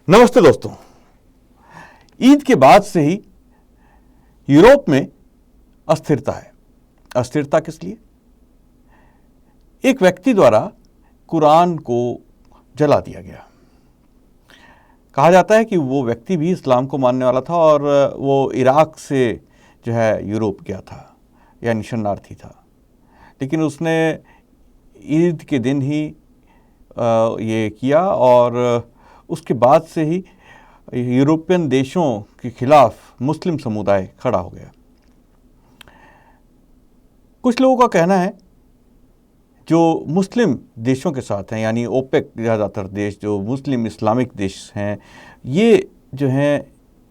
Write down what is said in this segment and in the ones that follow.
नमस्ते दोस्तों। ईद के बाद से ही यूरोप में अस्थिरता है। अस्थिरता किस लिए? एक व्यक्ति द्वारा कुरान को जला दिया गया। कहा जाता है कि वो व्यक्ति भी इस्लाम को मानने वाला था और वो इराक से जो है यूरोप गया था, यानी शरणार्थी था, लेकिन उसने ईद के दिन ही ये किया और उसके बाद से ही यूरोपियन देशों के खिलाफ मुस्लिम समुदाय खड़ा हो गया। कुछ लोगों का कहना है जो मुस्लिम देशों के साथ हैं, यानी ओपेक ज़्यादातर देश जो मुस्लिम इस्लामिक देश हैं, ये जो हैं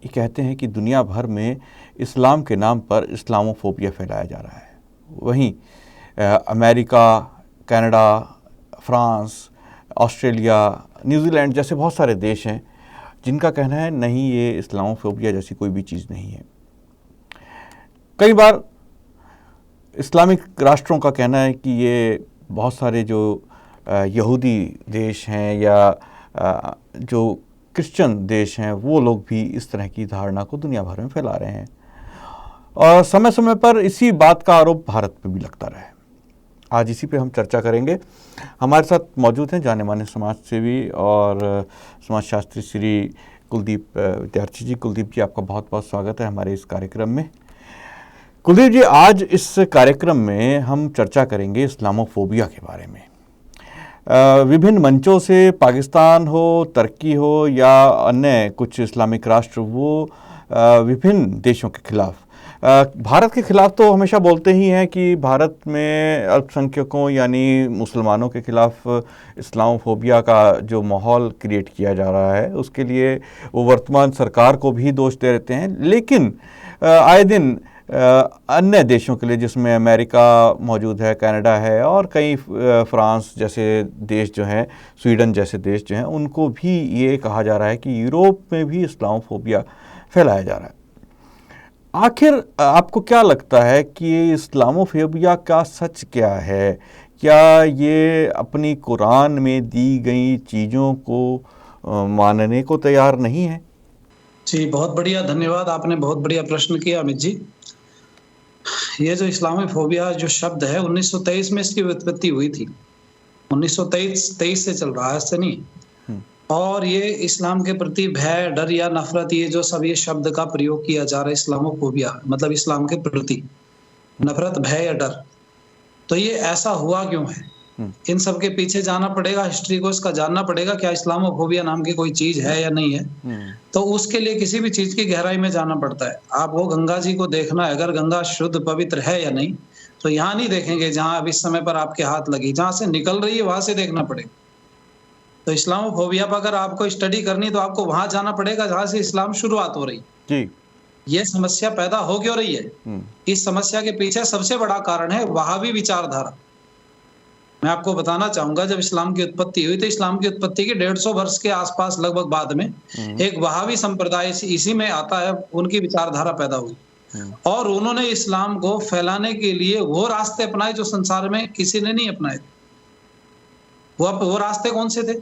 ये कहते हैं कि दुनिया भर में इस्लाम के नाम पर इस्लामोफोबिया फैलाया जा रहा है। वहीं America, Canada, France, Australia, New Zealand जैसे बहुत सारे देश हैं जिनका कहना है नहीं, ये इस्लामोफोबिया जैसी कोई भी चीज़ नहीं है। कई बार इस्लामिक राष्ट्रों का कहना है कि ये बहुत सारे जो यहूदी देश हैं या जो क्रिश्चियन देश हैं वो लोग भी इस तरह की धारणा को दुनिया भर में फैला रहे हैं और समय समय पर इसी बात का आरोप भारत पे भी लगता रहा है। आज इसी पे हम चर्चा करेंगे। हमारे साथ मौजूद हैं जाने माने समाज सेवी और समाजशास्त्री श्री कुलदीप विद्यार्थी जी। कुलदीप जी, आपका बहुत बहुत स्वागत है हमारे इस कार्यक्रम में। कुलदीप जी, आज इस कार्यक्रम में हम चर्चा करेंगे इस्लामोफोबिया के बारे में। विभिन्न मंचों से, पाकिस्तान हो, तुर्की हो या अन्य कुछ इस्लामिक राष्ट्र, वो विभिन्न देशों के खिलाफ, भारत के खिलाफ तो हमेशा बोलते ही हैं कि भारत में अल्पसंख्यकों यानी मुसलमानों के खिलाफ इस्लामोफोबिया का जो माहौल क्रिएट किया जा रहा है उसके लिए वो वर्तमान सरकार को भी दोष दे देते हैं। लेकिन आए दिन अन्य देशों के लिए, जिसमें अमेरिका मौजूद है, कनाडा है और कई फ्रांस जैसे देश जो हैं, स्वीडन जैसे देश जो हैं, उनको भी ये कहा जा रहा है कि यूरोप में भी इस्लामोफोबिया फैलाया जा रहा है। आखिर आपको क्या लगता है कि इस्लामोफोबिया का सच क्या है? क्या ये अपनी कुरान में दी गई चीज़ों को मानने को तैयार नहीं है? जी, बहुत बढ़िया, धन्यवाद। आपने बहुत बढ़िया प्रश्न किया अमित जी। ये जो इस्लामोफोबिया जो शब्द है 1923 में इसकी उत्पत्ति हुई थी। 1923 से चल रहा है, ऐसे नहीं। और ये इस्लाम के प्रति भय, डर या नफरत, ये जो सब ये शब्द का प्रयोग किया जा रहा है, इस्लामोफोबिया मतलब इस्लाम के प्रति नफरत, भय या डर। तो ये ऐसा हुआ क्यों है? इन सब के पीछे जाना पड़ेगा, हिस्ट्री को इसका जानना पड़ेगा, क्या इस्लामोफोबिया नाम की कोई चीज है या नहीं है। तो उसके लिए किसी भी चीज की गहराई में जाना पड़ता है। आपको गंगा जी को देखना है, अगर गंगा शुद्ध पवित्र है या नहीं, तो यहाँ नहीं देखेंगे जहाँ अब इस समय पर आपके हाथ लगी, जहाँ से निकल रही है वहां से देखना पड़ेगा। तो इस्लामोफोबिया पर अगर आपको स्टडी करनी तो आपको वहां जाना पड़ेगा जहां से इस्लाम शुरुआत हो रही जी। ये समस्या पैदा हो क्यों रही है? इस समस्या के पीछे सबसे बड़ा कारण है वहाबी विचारधारा। मैं आपको बताना चाहूंगा, जब इस्लाम की उत्पत्ति हुई तो इस्लाम की उत्पत्ति के 150 वर्ष के आसपास लगभग बाद में एक वहाबी संप्रदाय इसी में आता है, उनकी विचारधारा पैदा हुई और उन्होंने इस्लाम को फैलाने के लिए वो रास्ते अपनाए जो संसार में किसी ने नहीं अपनाए। वो रास्ते कौन से थे?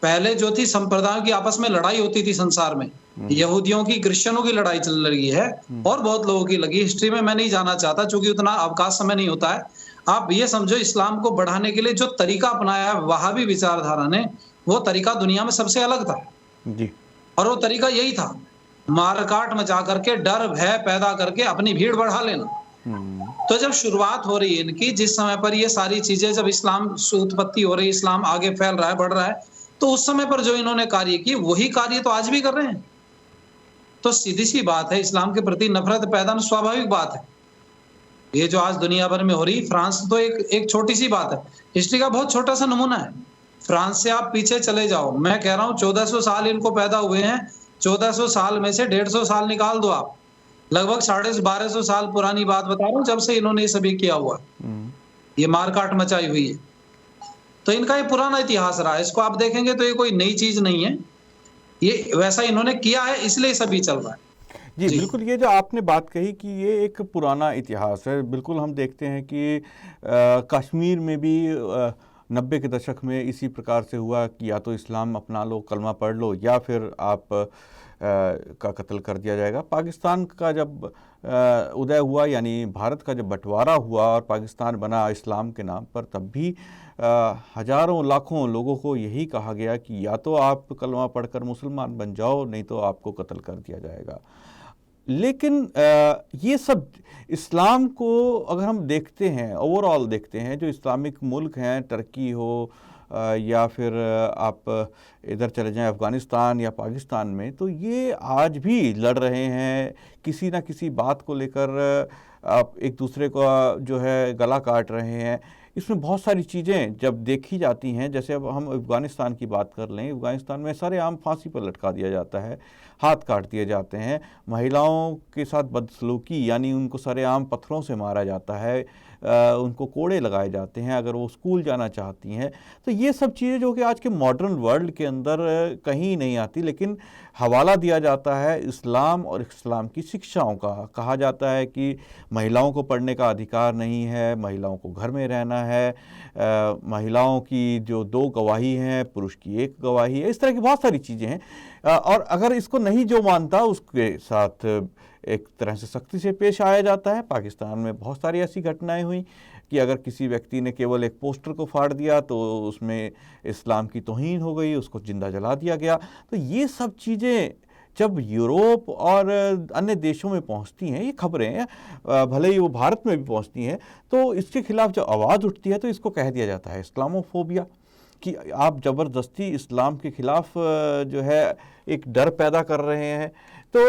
पहले जो थी संप्रदायों की आपस में लड़ाई होती थी संसार में, यहूदियों की, क्रिश्चियनों की लड़ाई चल रही है और बहुत लोगों की लगी। हिस्ट्री में मैं नहीं जाना चाहता क्योंकि उतना अवकाश समय नहीं होता है। आप ये समझो, इस्लाम को बढ़ाने के लिए जो तरीका अपनाया वहाबी विचारधारा ने, वो तरीका दुनिया में सबसे अलग था जी। और वो तरीका यही था, मारकाट मचा करके, डर भय पैदा करके अपनी भीड़ बढ़ा लेना। तो जब शुरुआत हो रही है इनकी, जिस समय पर ये सारी चीजें, जब इस्लाम से उत्पत्ति हो रही, इस्लाम आगे फैल रहा है, बढ़ रहा है, तो उस समय पर जो इन्होंने कार्य की वही कार्य तो आज भी कर रहे हैं। तो सीधी सी बात है, इस्लाम के प्रति नफरत पैदा स्वाभाविक बात है। ये जो आज दुनिया भर में हो रही, फ्रांस तो एक छोटी सी बात है, हिस्ट्री का बहुत छोटा सा नमूना है। फ्रांस से आप पीछे चले जाओ, मैं कह रहा हूँ 1400 साल इनको पैदा हुए हैं। 1400 साल में से 150 साल निकाल दो आप, लगभग 1250 साल पुरानी बात बता रहा हूँ, जब से इन्होंने ये सभी किया हुआ, ये मारकाट मचाई हुई है। तो इनका ये पुराना इतिहास रहा है, इसको आप देखेंगे तो ये कोई नई चीज नहीं है, ये वैसा इन्होंने किया है, इसलिए सभी चल रहा है। जी बिल्कुल, ये जो आपने बात कही कि ये एक पुराना इतिहास है, बिल्कुल हम देखते हैं कि कश्मीर में भी 90 के दशक में इसी प्रकार से हुआ कि या तो इस्लाम अपना लो, कलमा पढ़ लो, या फिर आप का कत्ल कर दिया जाएगा। पाकिस्तान का जब उदय हुआ, यानी भारत का जब बंटवारा हुआ और पाकिस्तान बना इस्लाम के नाम पर, तब भी हजारों लाखों लोगों को यही कहा गया कि या तो आप कलमा पढ़कर मुसलमान बन जाओ, नहीं तो आपको कत्ल कर दिया जाएगा। लेकिन ये सब इस्लाम को अगर हम देखते हैं, ओवरऑल देखते हैं, जो इस्लामिक मुल्क हैं, टर्की हो या फिर आप इधर चले जाएं अफ़गानिस्तान या पाकिस्तान में, तो ये आज भी लड़ रहे हैं किसी ना किसी बात को लेकर, आप एक दूसरे को जो है गला काट रहे हैं। इसमें बहुत सारी चीज़ें जब देखी जाती हैं, जैसे अब हम अफ़गानिस्तान की बात कर लें, अफ़गानिस्तान में सरेआम फांसी पर लटका दिया जाता है, हाथ काट दिए जाते हैं, महिलाओं के साथ बदसलूकी यानी उनको सरेआम पत्थरों से मारा जाता है, उनको कोड़े लगाए जाते हैं अगर वो स्कूल जाना चाहती हैं। तो ये सब चीज़ें जो कि आज के मॉडर्न वर्ल्ड के अंदर कहीं नहीं आती, लेकिन हवाला दिया जाता है इस्लाम और इस्लाम की शिक्षाओं का। कहा जाता है कि महिलाओं को पढ़ने का अधिकार नहीं है, महिलाओं को घर में रहना है, महिलाओं की जो 2 गवाही हैं, पुरुष की 1 गवाही है, इस तरह की बहुत सारी चीज़ें हैं। और अगर इसको नहीं जो मानता उसके साथ एक तरह से सख्ती से पेश आया जाता है। पाकिस्तान में बहुत सारी ऐसी घटनाएं हुई कि अगर किसी व्यक्ति ने केवल एक पोस्टर को फाड़ दिया तो उसमें इस्लाम की तौहीन हो गई, उसको जिंदा जला दिया गया। तो ये सब चीज़ें जब यूरोप और अन्य देशों में पहुंचती हैं, ये खबरें भले ही वो भारत में भी पहुंचती हैं, तो इसके खिलाफ जब आवाज़ उठती है तो इसको कह दिया जाता है इस्लामोफोबिया, कि आप ज़बरदस्ती इस्लाम के खिलाफ जो है एक डर पैदा कर रहे हैं। तो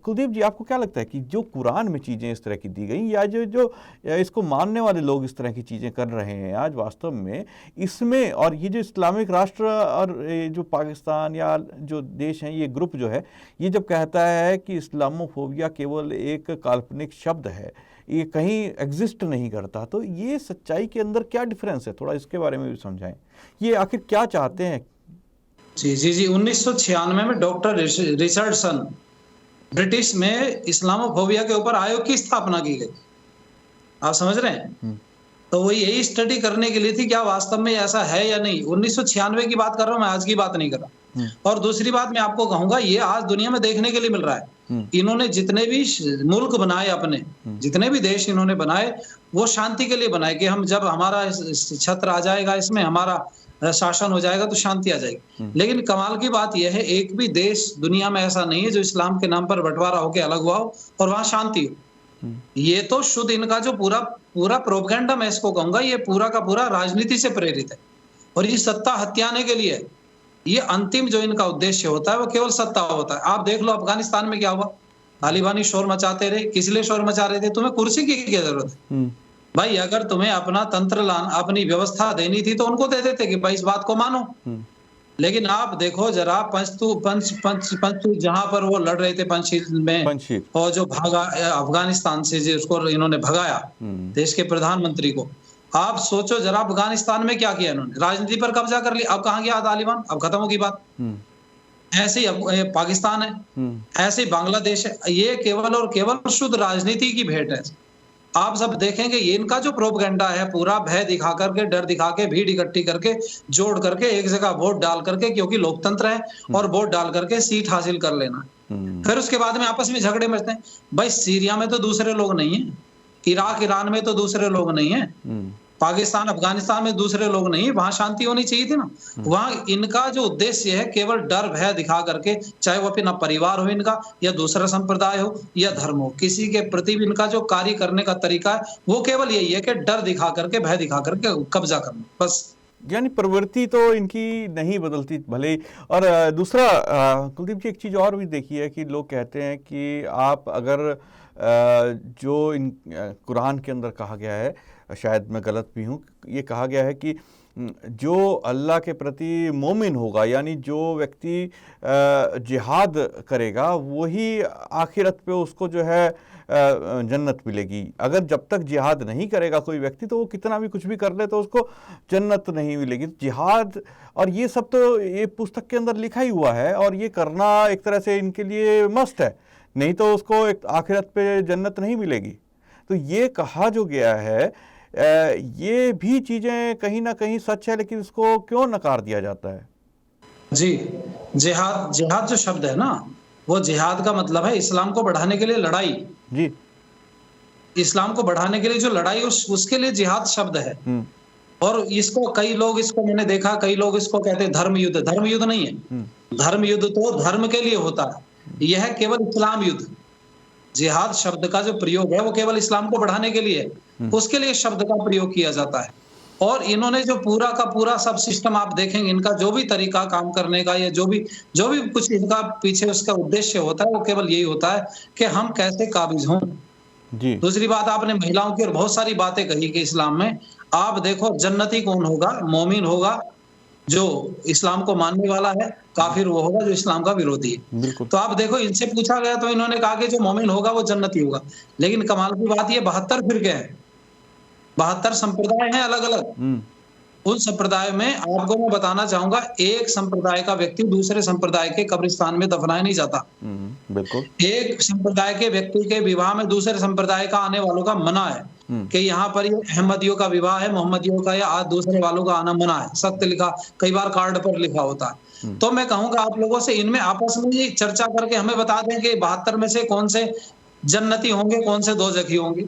कुलदीप जी, आपको क्या लगता है कि जो कुरान में चीज़ें इस तरह की दी गई, या जो इसको मानने वाले लोग इस तरह की चीज़ें कर रहे हैं आज वास्तव में, इसमें और ये जो इस्लामिक राष्ट्र और ये जो पाकिस्तान या जो देश हैं, ये ग्रुप जो है, ये जब कहता है कि इस्लामोफोबिया केवल एक काल्पनिक शब्द है, ये कहीं एग्जिस्ट नहीं करता, तो ये सच्चाई के अंदर क्या डिफरेंस है? थोड़ा इसके बारे में भी समझाएं, ये आखिर क्या चाहते हैं? जी 1996 में डॉक्टर रिचर्डसन, ब्रिटिश में इस्लामोफोबिया के ऊपर आयोग की स्थापना की गई। आप समझ रहे हैं? तो वो यही स्टडी करने के लिए थी क्या वास्तव में ऐसा है या नहीं। 1996 की बात कर रहा हूं मैं, आज की बात नहीं कर रहा। और दूसरी बात मैं आपको कहूंगा, ये आज दुनिया में देखने के लिए मिल रहा है। इन्होंने जितने भी मुल्क बनाए अपने, जितने भी देश इन्होंने बनाए, वो शांति के लिए बनाए कि हम जब हमारा छत्र आ जाएगा, इसमें हमारा शासन हो जाएगा तो शांति आ जाएगी। लेकिन कमाल की बात यह है, एक भी देश दुनिया में ऐसा नहीं है जो इस्लाम के नाम पर बंटवारा होकर अलग हुआ हो और वहां शांति हो। ये तो शुद्ध इनका जो पूरा प्रोपेगेंडा, मैं इसको कहूंगा, ये पूरा का पूरा राजनीति से प्रेरित है। और ये सत्ता हथियाने के लिए, ये अंतिम जो इनका उद्देश्य होता है वो केवल सत्ता होता है। आप देख लो अफगानिस्तान में क्या हुआ, तालिबानी शोर मचाते रहे। किस लिए शोर मचा रहे थे? तुम्हें कुर्सी की क्या जरूरत है भाई? अगर तुम्हें अपना तंत्र अपनी व्यवस्था देनी थी तो उनको दे देते कि भाई इस बात को मानो। लेकिन आप देखो जरा, पंचतू जहां पर वो लड़ रहे थे पंचशील में, और जो भागा अफगानिस्तान से, जिसको इन्होंने भगाया देश के प्रधानमंत्री को, आप सोचो जरा अफगानिस्तान में क्या किया इन्होंने, राजनीति पर कब्जा कर लिया। अब कहां गया तालिबान? अब खत्म होगी बात। ऐसे ही पाकिस्तान है, ऐसे ही बांग्लादेश है। ये केवल और केवल शुद्ध राजनीति की भेंट है। आप सब देखेंगे ये इनका जो प्रोपेगेंडा है, पूरा भय दिखा करके, डर दिखा के, भीड़ इकट्ठी करके, जोड़ करके, एक जगह वोट डाल करके, क्योंकि लोकतंत्र है, और वोट डाल करके सीट हासिल कर लेना है। फिर उसके बाद में आपस में झगड़े मचते हैं। भाई सीरिया में तो दूसरे लोग नहीं है, इराक ईरान में तो दूसरे लोग नहीं है, पाकिस्तान अफगानिस्तान में दूसरे लोग नहीं, वहां शांति होनी चाहिए थी ना। वहां इनका जो उद्देश्य है केवल डर भय दिखा करके, चाहे वो अपना परिवार हो इनका, या दूसरा संप्रदाय हो, या धर्म हो, किसी के प्रति भी इनका जो कार्य करने का तरीका है वो केवल यही है कि डर दिखा करके, भय दिखा करके कब्जा करना, बस। यानी प्रवृत्ति तो इनकी नहीं बदलती भले ही। और दूसरा कुलदीप जी, एक चीज़ और भी देखी है कि लोग कहते हैं कि आप अगर जो इन कुरान के अंदर कहा गया है, शायद मैं गलत भी हूँ, ये कहा गया है कि जो अल्लाह के प्रति मोमिन होगा, यानी जो व्यक्ति जिहाद करेगा, वही आखिरत पे उसको जो है जन्नत मिलेगी। अगर जब तक जिहाद नहीं करेगा कोई व्यक्ति, तो वो कितना भी कुछ भी कर ले तो उसको जन्नत नहीं मिलेगी। जिहाद और ये सब तो ये पुस्तक के अंदर लिखा ही हुआ है, और ये करना एक तरह से इनके लिए मस्ट है, नहीं तो उसको एक आखिरत पे जन्नत नहीं मिलेगी। तो ये कहा जो गया है, ये भी चीज़ें कहीं ना कहीं सच है, लेकिन इसको क्यों नकार दिया जाता है? जी, जिहाद जिहाद जो शब्द है ना, वो जिहाद का मतलब है इस्लाम को बढ़ाने के लिए लड़ाई। जी। इस्लाम को बढ़ाने के लिए जो लड़ाई उसके लिए जिहाद शब्द है। और इसको कई लोग इसको मैंने देखा, कई लोग इसको कहते हैं धर्म युद्ध। धर्म युद्ध नहीं है। धर्म युद्ध तो धर्म के लिए होता है। यह केवल इस्लाम युद्ध। जिहाद शब्द का जो प्रयोग है वो केवल इस्लाम को बढ़ाने के लिए है। उसके लिए शब्द का प्रयोग किया जाता है। और इन्होंने जो पूरा का पूरा सब सिस्टम आप देखेंगे, इनका जो भी तरीका काम करने का या जो भी कुछ इनका पीछे उसका उद्देश्य होता है, वो केवल यही होता है कि हम कैसे काबिज हों। जी। दूसरी बात, आपने महिलाओं की और बहुत सारी बातें कही कि इस्लाम में आप देखो जन्नती कौन होगा? मोमिन होगा जो इस्लाम को मानने वाला है, काफिर वो होगा जो इस्लाम का विरोधी है। बिल्कुल। तो आप देखो, इनसे पूछा गया तो इन्होंने कहा कि जो मोमिन होगा वो जन्नती होगा। लेकिन कमाल की बात ये 72 फिरके हैं, 72 संप्रदाय हैं अलग-अलग। उन संप्रदाय में आपको मैं बताना चाहूंगा, एक संप्रदाय का व्यक्ति दूसरे संप्रदाय के कब्रिस्तान में दफनाया नहीं जाता। बिल्कुल। एक संप्रदाय के व्यक्ति के विवाह में दूसरे संप्रदाय का आने वालों का मना है कि यहाँ पर ये अहमदियों का विवाह है, मोहम्मदियों का या दूसरे वालों का आना मना है। सख्त लिखा, कई बार कार्ड पर लिखा होता है। तो मैं कहूंगा आप लोगों से, इनमें आपस में ये चर्चा करके हमें बता दें कि 72 में से कौन से जन्नती होंगे, कौन से दोजखी होंगे।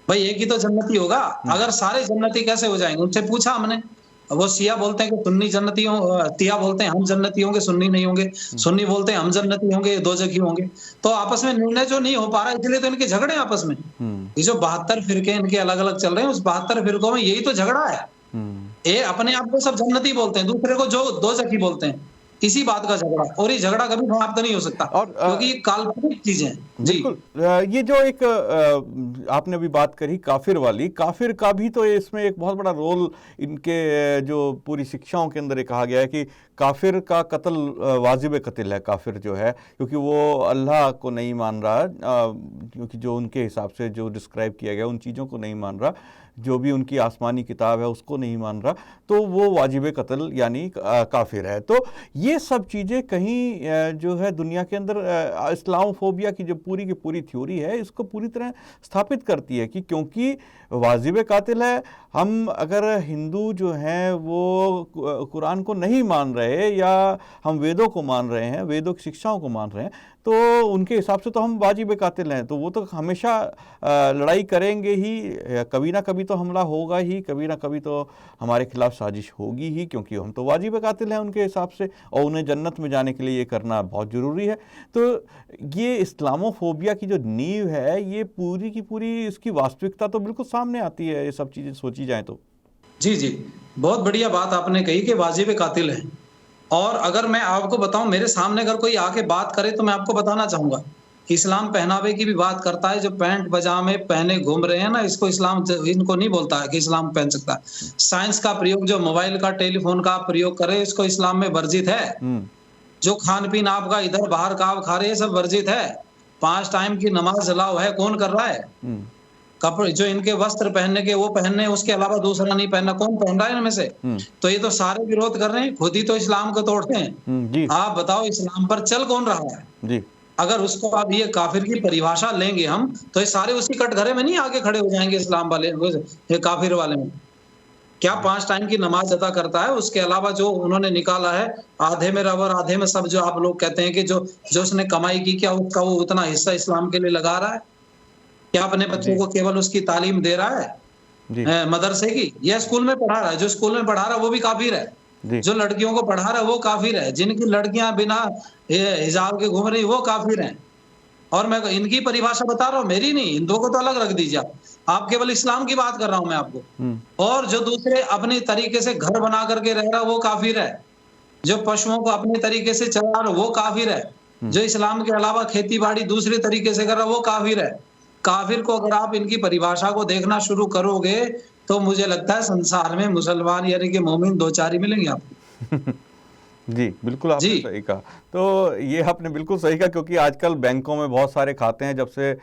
भाई एक ही तो जन्नती होगा। अगर सारे जन्नती कैसे हो जाएंगे? उनसे पूछा हमने, वो शिया बोलते हैं कि सुन्नी जन्नती हो, तिया बोलते हैं हम जन्नती होंगे, सुन्नी नहीं होंगे। सुन्नी बोलते हैं हम जन्नती होंगे, दोजखी होंगे। तो आपस में निर्णय जो नहीं हो पा रहा, इसलिए तो इनके झगड़े आपस में। ये जो 72 फिरके इनके अलग अलग चल रहे हैं, उस 72 फिरकों में यही तो झगड़ा है। ये अपने आप को सब जन्नती बोलते हैं, दूसरे को जो दोजखी बोलते हैं। इसी बात का झगड़ा, और ये झगड़ा कभी समाप्त नहीं हो सकता, और क्योंकि ये काल्पनिक चीजें हैं। जी। बिल्कुल। ये जो एक आपने अभी बात करी काफिर वाली, काफिर का भी तो इसमें एक बहुत बड़ा रोल इनके जो पूरी शिक्षाओं के अंदर ये कहा गया है कि काफिर का कत्ल वाजिब कत्ल है। काफिर जो है, क्योंकि वो अल्लाह को नहीं मान रहा, क्योंकि जो उनके हिसाब से जो डिस्क्राइब किया गया उन चीज़ों को नहीं मान रहा, जो भी उनकी आसमानी किताब है उसको नहीं मान रहा, तो वो वाजिब कत्ल यानी काफिर है। तो ये सब चीज़ें कहीं जो है दुनिया के अंदर इस्लामोफोबिया की जो पूरी की पूरी थ्योरी है, इसको पूरी तरह स्थापित करती है कि क्योंकि वाजिब कातिल है, हम अगर हिंदू जो हैं वो कुरान को नहीं मान रहे या हम वेदों को मान रहे हैं, वेदों की शिक्षाओं को मान रहे हैं, तो उनके हिसाब से तो हम वाजिब कातिल हैं। तो वो तो हमेशा लड़ाई करेंगे ही, कभी ना कभी तो हमला होगा ही, कभी ना कभी तो हमारे खिलाफ साजिश होगी ही, क्योंकि हम तो वाजिब कातिल हैं उनके हिसाब से, और उन्हें जन्नत में जाने के लिए ये करना बहुत ज़रूरी है। तो ये इस्लामोफोबिया की जो नींव है, ये पूरी की पूरी इसकी वास्तविकता तो बिल्कुल सामने आती है, ये सब चीज़ें सोची जाए तो। जी जी, बहुत बढ़िया बात आपने कही कि वाजिब कातिल है। और अगर मैं आपको बताऊं, मेरे सामने अगर कोई आके बात करे तो मैं आपको बताना चाहूंगा, इस्लाम पहनावे की भी बात करता है। जो पैंट पजामे पहने घूम रहे हैं ना, इसको इस्लाम इनको नहीं बोलता है कि इस्लाम पहन सकता है। साइंस का प्रयोग, जो मोबाइल का टेलीफोन का प्रयोग करे, इसको इस्लाम में वर्जित है। जो खान पीन आपका इधर बाहर का आप खा रहे हैं, सब वर्जित है। 5 टाइम की नमाज अलाउ है, कौन कर रहा है? कपड़े जो इनके वस्त्र पहनने के वो पहनने, उसके अलावा दूसरा नहीं पहनना, कौन पहन रहा है इनमें से? तो ये तो सारे विरोध कर रहे हैं, खुद ही तो इस्लाम को तोड़ते हैं। आप बताओ, इस्लाम पर चल कौन रहा है? जी। अगर उसको आप ये काफिर की परिभाषा लेंगे हम, तो ये सारे उसी कटघरे में नहीं आगे खड़े हो जाएंगे इस्लाम वाले, ये काफिर वाले में। क्या 5 टाइम की नमाज अदा करता है, उसके अलावा जो उन्होंने निकाला है, आधे में रब और आधे में सब, जो आप लोग कहते हैं कि जो उसने कमाई की, क्या उसका वो उतना हिस्सा इस्लाम के लिए लगा रहा है? क्या अपने बच्चों को केवल उसकी तालीम दे रहा है मदरसे की, या स्कूल में पढ़ा रहा है? जो स्कूल में पढ़ा रहा है वो भी काफिर है। जो लड़कियों को पढ़ा रहा है वो काफिर है। जिनकी लड़कियां बिना हिजाब के घूम रही वो काफिर हैं। और मैं इनकी परिभाषा बता रहा हूँ, मेरी नहीं, हिंदुओं को तो अलग रख दीजिए आप केवल इस्लाम की बात कर रहा हूं मैं आपको। और जो दूसरे अपने तरीके से घर बना करके रह रहा है वो काफिर है। जो पशुओं को अपने तरीके से चला रहा है वो काफिर है। जो इस्लाम के अलावा खेती बाड़ी दूसरे तरीके से कर रहा है वो काफिर है। काफिर को अगर आप इनकी परिभाषा को देखना शुरू करोगे, तो मुझे लगता है संसार में मुसलमान यानी कि मोमिन 2-4 ही मिलेंगे आपको। जी, बिल्कुल आपने सही कहा। तो ये आपने बिल्कुल सही कहा, क्योंकि आजकल बैंकों में बहुत सारे खाते हैं, जब से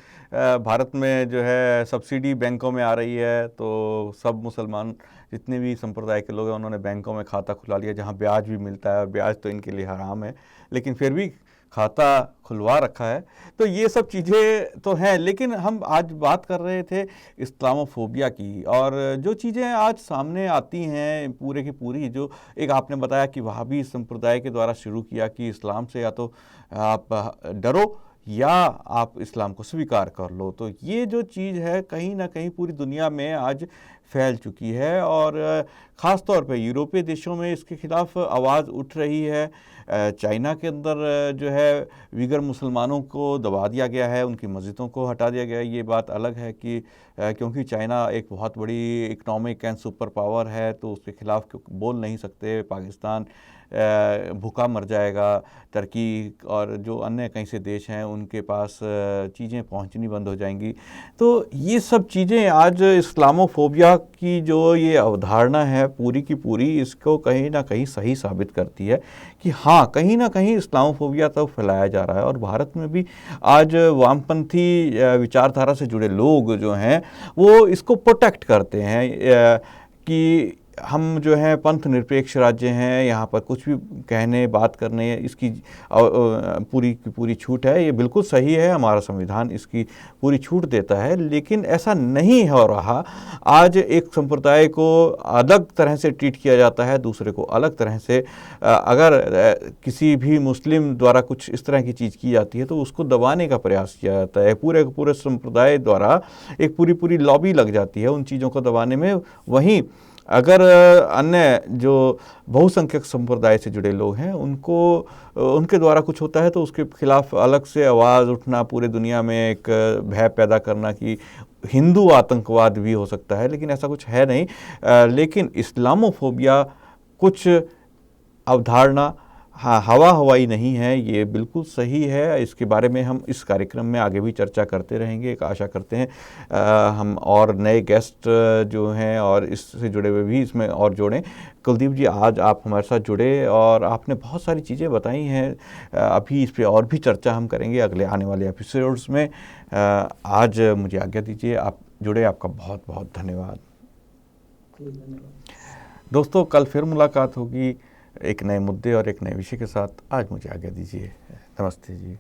भारत में जो है सब्सिडी बैंकों में आ रही है, तो सब मुसलमान जितने भी संप्रदाय के लोग हैं उन्होंने बैंकों में खाता खुला लिया, जहां ब्याज भी मिलता है, और ब्याज तो इनके लिए हराम है। लेकिन फिर भी खाता खुलवा रखा है। तो ये सब चीज़ें तो हैं, लेकिन हम आज बात कर रहे थे इस्लामोफोबिया की, और जो चीज़ें आज सामने आती हैं पूरे की पूरी, जो एक आपने बताया कि वहाबी संप्रदाय के द्वारा शुरू किया कि इस्लाम से या तो आप डरो या आप इस्लाम को स्वीकार कर लो, तो ये जो चीज़ है कहीं ना कहीं पूरी दुनिया में आज फैल चुकी है, और ख़ास तौर पे यूरोपीय देशों में इसके खिलाफ आवाज़ उठ रही है। चाइना के अंदर जो है विगर मुसलमानों को दबा दिया गया है, उनकी मस्जिदों को हटा दिया गया है। ये बात अलग है कि क्योंकि चाइना एक बहुत बड़ी इकनॉमिक एंड सुपर पावर है, तो उसके खिलाफ बोल नहीं सकते। पाकिस्तान भूखा मर जाएगा, तुर्की और जो अन्य कई से देश हैं उनके पास चीज़ें पहुंचनी बंद हो जाएंगी। तो ये सब चीज़ें आज इस्लामोफोबिया की जो ये अवधारणा है पूरी की पूरी, इसको कहीं ना कहीं सही साबित करती है कि हाँ, कहीं ना कहीं इस्लामोफोबिया तो फैलाया जा रहा है। और भारत में भी आज वामपंथी विचारधारा से जुड़े लोग जो हैं वो इसको प्रोटेक्ट करते हैं कि हम जो है पंथ निरपेक्ष राज्य हैं, यहाँ पर कुछ भी कहने बात करने इसकी पूरी की पूरी छूट है। ये बिल्कुल सही है, हमारा संविधान इसकी पूरी छूट देता है, लेकिन ऐसा नहीं हो रहा। आज एक संप्रदाय को अलग तरह से ट्रीट किया जाता है, दूसरे को अलग तरह से। अगर किसी भी मुस्लिम द्वारा कुछ इस तरह की चीज़ की जाती है तो उसको दबाने का प्रयास किया जाता है। पूरे पूरे संप्रदाय द्वारा एक पूरी पूरी लॉबी लग जाती है उन चीज़ों को दबाने में। वहीं अगर अन्य जो बहुसंख्यक संप्रदाय से जुड़े लोग हैं उनके द्वारा कुछ होता है तो उसके खिलाफ अलग से आवाज़ उठना, पूरे दुनिया में एक भय पैदा करना कि हिंदू आतंकवाद भी हो सकता है, लेकिन ऐसा कुछ है नहीं। लेकिन इस्लामोफोबिया कुछ अवधारणा हाँ हवा हवाई नहीं है, ये बिल्कुल सही है। इसके बारे में हम इस कार्यक्रम में आगे भी चर्चा करते रहेंगे। एक आशा करते हैं हम और नए गेस्ट जो हैं और इससे जुड़े हुए भी इसमें और जोड़ें। कुलदीप जी, आज आप हमारे साथ जुड़े और आपने बहुत सारी चीज़ें बताई हैं। अभी इस पर और भी चर्चा हम करेंगे अगले आने वाले एपिसोड्स में। आज मुझे आज्ञा दीजिए, आप जुड़े, आपका बहुत बहुत धन्यवाद। दोस्तों, कल फिर मुलाकात होगी एक नए मुद्दे और एक नए विषय के साथ। आज मुझे आज्ञा दीजिए, नमस्ते जी।